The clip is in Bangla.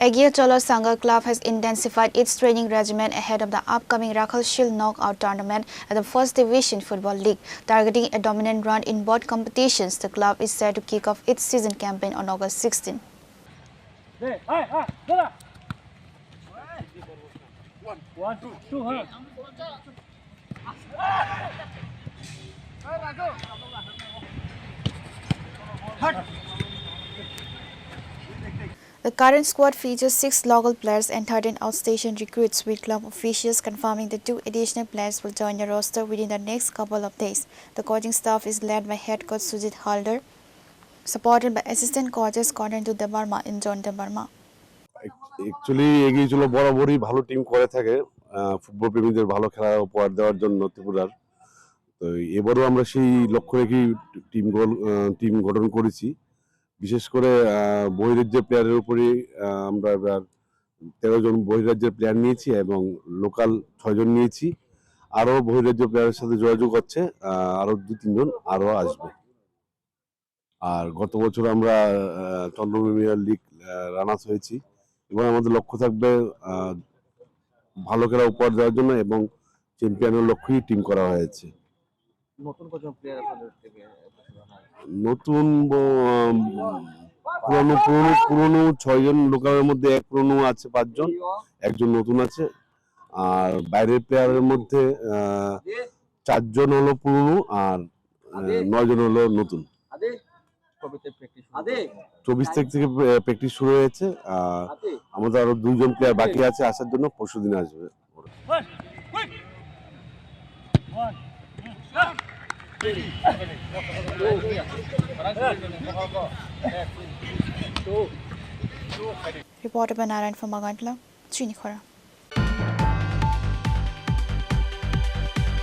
Aegir Cholo Sangha Club has intensified its training regimen ahead of the upcoming Rakhal Shield knockout tournament at the First Division Football League. Targeting a dominant run in both competitions, the club is set to kick off its season campaign on August 16. The current squad features 6 local players and 13 outstation recruits, with club officials confirming that 2 additional players will join the roster within the next couple of days. The coaching staff is led by head coach Sujit Halder, supported by assistant coaches Conan Debarma and John Debarma. Actually, এগিয়ে চলো বরাবরই ভালো টিম করে থাকে ফুটবল প্রেমীদের ভালো খেলা উপহার দেওয়ার জন্য ত্রিপুরার। তো এবারও আমরা সেই লক্ষ্য রেখেই টিম গঠন করেছি। বিশেষ করে বহিরাজ্যের প্লেয়ারের উপরে আমরা এবার 13 জন বহিরাজ্যের প্লেয়ার নিয়েছি এবং লোকাল 6 জন নিয়েছি। আরও বহিরাজ্য প্লেয়ারের সাথে যোগাযোগ হচ্ছে, আরও 2-3 জন আরও আসবে। আর গত বছর আমরা চন্দ্রপুর প্রিমিয়ার লিগ রানার্স হয়েছি। এবং আমাদের লক্ষ্য থাকবে ভালো খেলা উপহার দেওয়ার জন্য এবং চ্যাম্পিয়নের লক্ষ্যেই টিম করা হয়েছে। নতুন পুরনো 6 জন লোকালের মধ্যে এক পুরনো আছে 5 জন, একজন নতুন আছে। আর বাইরের প্লেয়ারের মধ্যে 4 জন হলো পুরনো আর 9 জন হলো নতুন। 24 তারিখ থেকে প্র্যাকটিস শুরু হয়েছে। আমাদের আরো 2 জন প্লেয়ার বাকি আছে আসার জন্য, পরশুদিন আসবে। Reporter by Narayan from Magantla, Srinikhara.